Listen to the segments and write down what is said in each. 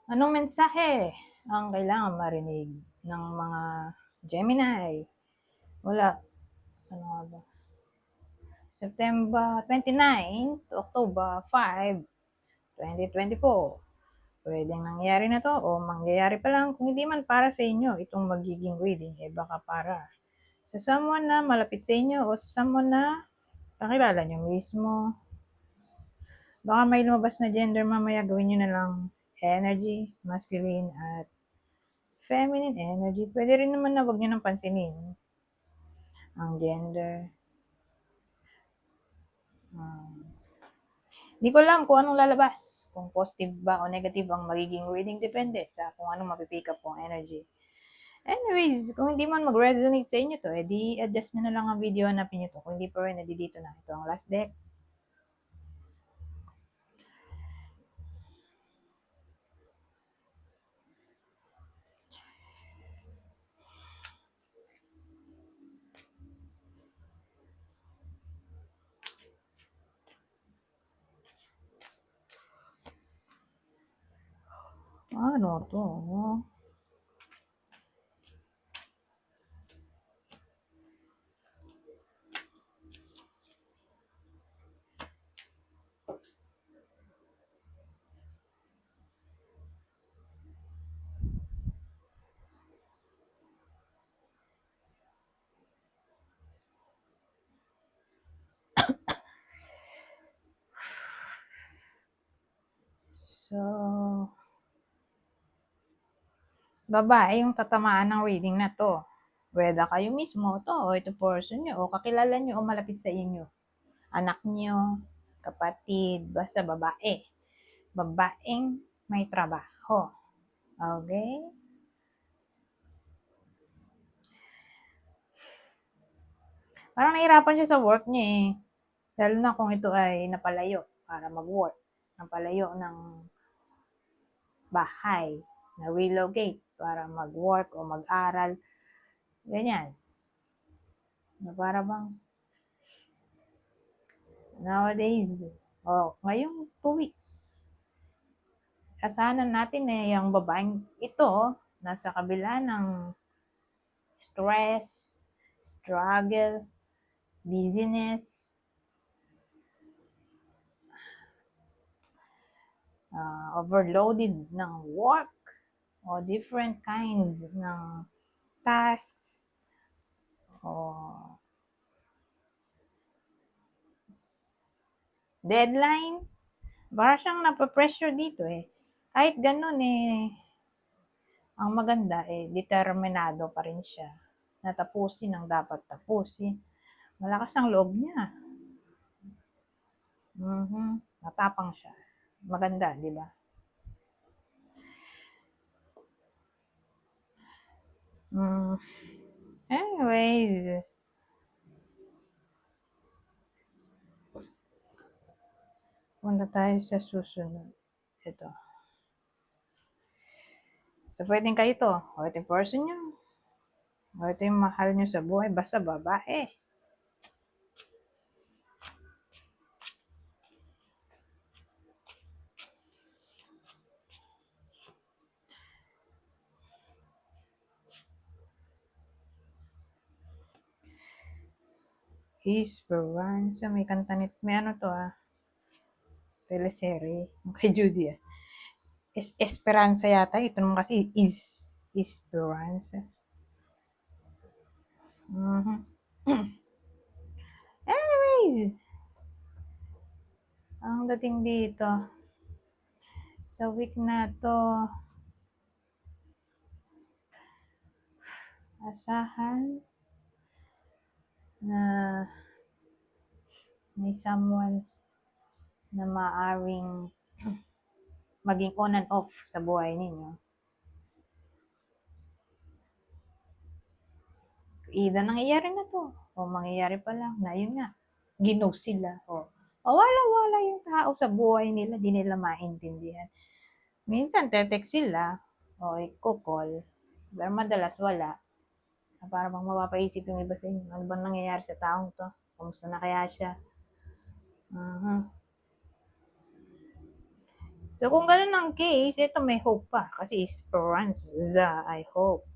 Anong mensahe ang kailangan marinig ng mga Gemini? Wala. Ano nga ba? September 29 to October 5, 2024. Pwedeng nangyari na to o mangyayari pa lang. Kung hindi man para sa inyo itong magiging reading, baka para sa someone na malapit sa inyo o sa someone na kakilala nyo mismo. Baka may lumabas na gender mamaya, gawin nyo na lang energy, masculine at feminine energy. Pwede rin naman na wag nyo nang pansinin ang gender. Hindi ko alam kung anong lalabas. Kung positive ba o negative ang magiging reading. Depende sa kung anong mapipick up pong energy. Anyways, kung hindi man mag-resonate sa inyo to, edi adjust nyo na lang ang video, hanapin nyo to. Kung hindi pa rin, edi dito na. Ito ang last deck. Ano to? So, babae yung tatamaan ng reading na to. Whether kayo mismo to o ito person nyo o kakilala nyo o malapit sa inyo. Anak nyo, kapatid, basta babae. Babaeng may trabaho. Okay? Parang nahirapan siya sa work niya eh. Lalo na kung ito ay napalayo para mag-work. Napalayo ng bahay. Na-relocate para mag-work o mag-aral. Ganyan. Na para bang nowadays, ngayong 2 weeks, asahanan natin yung babaeng ito, nasa kabila ng stress, struggle, busyness, overloaded ng work, o different kinds ng tasks, o deadline. Para siyang napapressure dito eh. Kahit ganun ang maganda determinado pa rin siya. Natapusin ang dapat tapusin. Malakas ang loob niya. Matapang siya. Maganda, di ba? Anyways, punta tayo sa susunod. Ito. So, pwedeng kayo to. O ito yung person nyo. O ito yung mahal nyo sa buhay. Basta babae. Esperanza. May kanta nito. May ano to teleserye. Kay Judy Esperanza yata. Ito naman kasi is Esperanza. Anyways, ang dating dito sa week na to, asahan na may someone na maaring maging on and off sa buhay ninyo. Either nangyayari na to, o mangyayari pa lang na yun nga, ginog sila, o wala yung tao sa buhay nila, di nila maintindihan. Minsan, tetext sila, o i-call, pero madalas wala. Para bang mapapaisip yung iba sa inyo, ano bang nangyayari sa taong to? Kamusta na kaya siya? So, kung ganun ang case, ito may hope pa. Kasi Esperanza, I hope.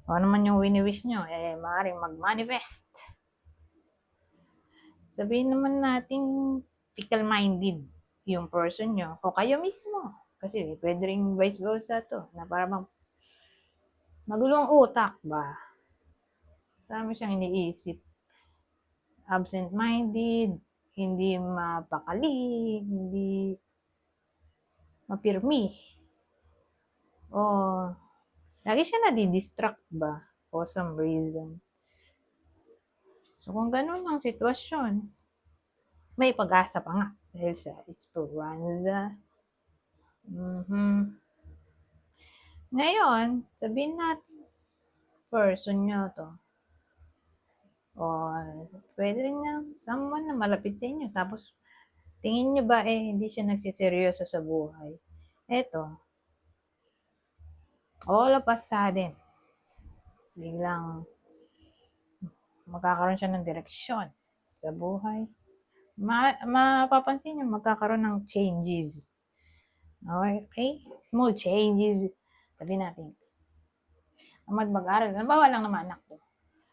Kung ano man yung wini-wish nyo, maaaring mag-manifest. Sabihin naman natin fickle-minded yung person nyo o kayo mismo. Kasi pwede rin vice versa to, na parang magulong utak ba? Dami siyang iniisip. Absent-minded, hindi mapakali, hindi mapirmi. O lagi siya nadidistract ba? For some reason. So kung ganun ang sitwasyon, may pag-asa pa nga dahil sa Esperanza. Ngayon, sabihin natin, person nyo to. O, pwede rin na someone na malapit sa inyo. Tapos, tingin nyo ba hindi siya nagsiseryoso sa buhay? Eto, all of a sudden, biglang magkakaroon siya ng direksyon sa buhay. Mapapansin nyo, magkakaroon ng changes. Okay? Small changes. Sabi natin, tamad mag-aral. Nabawa lang naman anak to.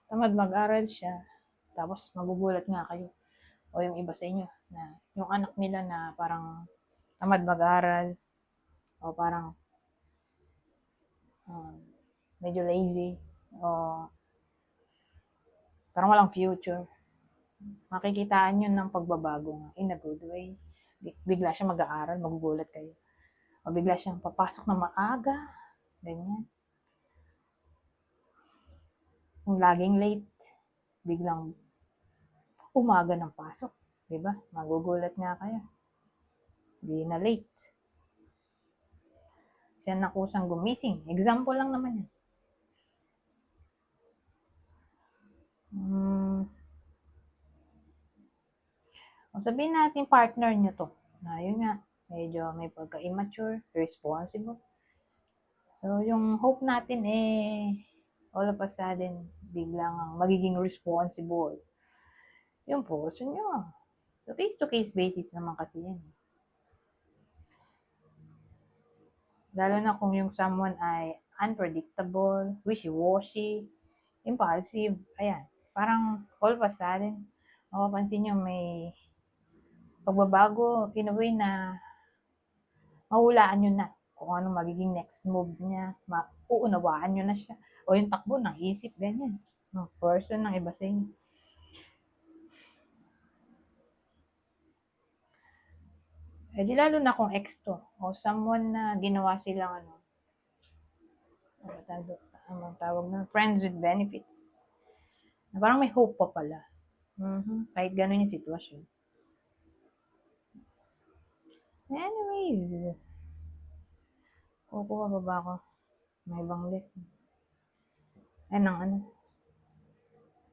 Tamad mag-aral siya. Tapos magugulat nga kayo. O yung iba sa inyo na yung anak nila na parang tamad mag-aral o parang medyo lazy o parang walang future. Makikitaan yun ng pagbabago nga in a good way. Bigla siya mag-aaral, magugulat kayo. O bigla siyang papasok na maaga. Ganyan. Kung laging late, biglang umaga ng pasok. Diba? Magugulat nga kayo. Di na late. Siya na kusang gumising. Example lang naman yan. O sabihin natin partner nyo to. Na yun nga, medyo may pagka-immature, responsible. So, yung hope natin all of a sudden, biglang magiging responsible. Yung person nyo. So, case-to-case basis naman kasi yan. Lalo na kung yung someone ay unpredictable, wishy-washy, impulsive, ayan. Parang all of a sudden, mapapansin nyo may pagbabago in a way na mahulaan nyo na kung ano magiging next moves niya, mauunawaan nyo na siya. O yung takbo ng isip, ganyan. Ng person ng iba sa inyo. Di lalo na kung ex to, o someone na ginawa silang tawag na, friends with benefits. Na parang may hope pa pala. Kahit gano'n yung sitwasyon. Anyways, kukuha pa ba ako? May ibang deck.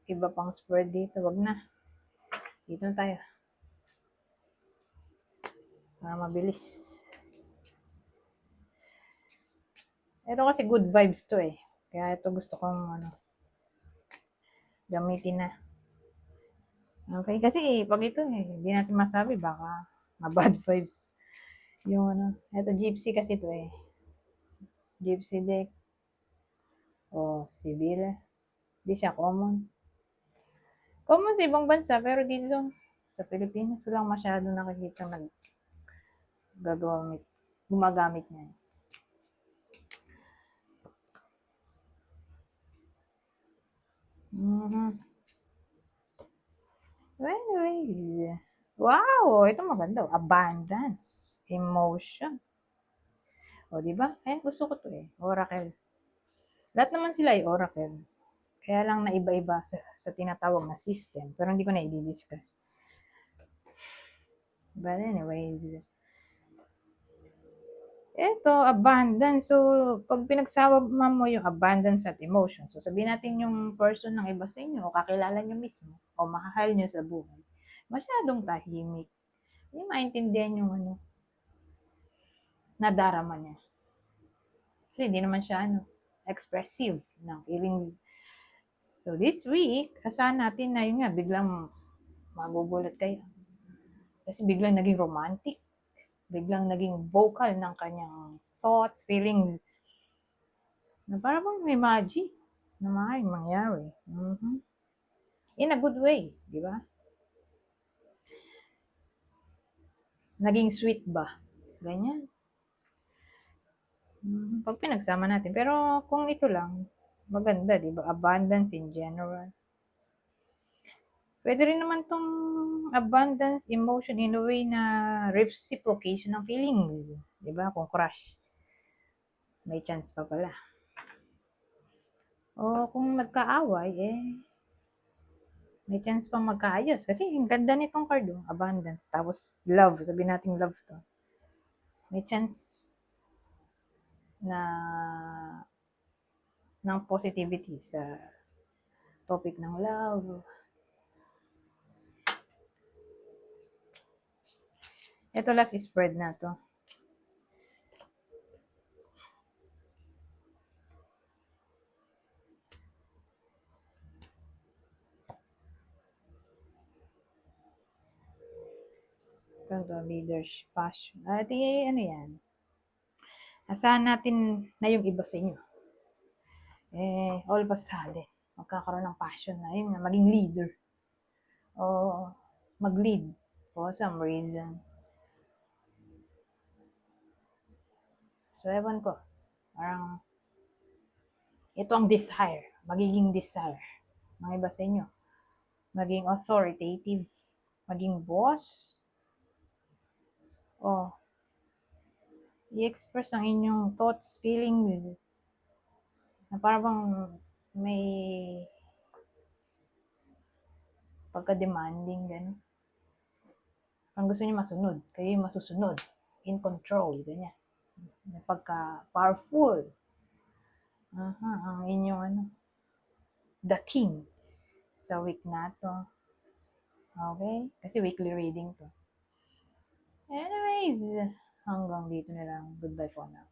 Iba pang spread dito. Wag na. Dito na tayo. Para mabilis. Ito kasi good vibes to Kaya ito gusto kong gamitin na. Okay, kasi pag ito hindi natin masabi baka bad vibes. Yung ito gypsy kasi ito Gypsy deck. O Sibila. Hindi siya common. Common sa ibang bansa pero dito sa Pilipinas lang masyado nakikita gumagamit niya. Anyways, wow, ito maganda. Abundance, emotion. O, di ba? Gusto ko to Oracle. Lahat naman sila ay Oracle. Kaya lang na iba-iba sa tinatawag na system. Pero hindi ko na i-discuss. But anyways, ito, abundance. So, pag pinagsama mo yung abundance at emotion, so sabihin natin yung person ng iba sa inyo, o kakilala nyo mismo, o mahal nyo sa buhay, masyadong tahimik. Hindi maintindihan yung nadarama niya. Kasi hindi naman siya expressive ng feelings. So, this week, asahan natin na yun nga, biglang magugulat kayo. Kasi biglang naging romantic. biglang naging vocal ng kanyang thoughts, feelings, na parang bang may magic na maaaring mangyari. In a good way, di ba? Naging sweet ba? Ganyan. Pag pinagsama natin. Pero kung ito lang, maganda, di ba? Abundance in general. Pwede rin naman tong abundance, emotion in a way na reciprocation ng feelings. Di ba? Kung crush. May chance pa pala. O kung nagkaaway, may chance pang magkaayos. Kasi ang ganda nitong card, abundance. Tapos love, sabihin natin love to. May chance na ng positivity sa topic ng love. Ito last spread na to. Ito, leadership, passion. At ano yan? Asahan natin na yung iba sa inyo. All of a sudden, magkakaroon ng passion na yun, maging leader. O mag-lead for some reason. So, ewan ko. Parang, ito ang desire. Magiging desire. Mga iba sa inyo. Maging authoritative. Maging boss. O, i-express ang inyong thoughts, feelings. Na parang may pagka-demanding, gano'n. Ang gusto niyo masunod, kayo yung masusunod. In control, ganyan. Pagka-powerful. Ang inyong the king sa week na to. Okay? Kasi weekly reading to. Anyways, hanggang dito na lang. Goodbye for now.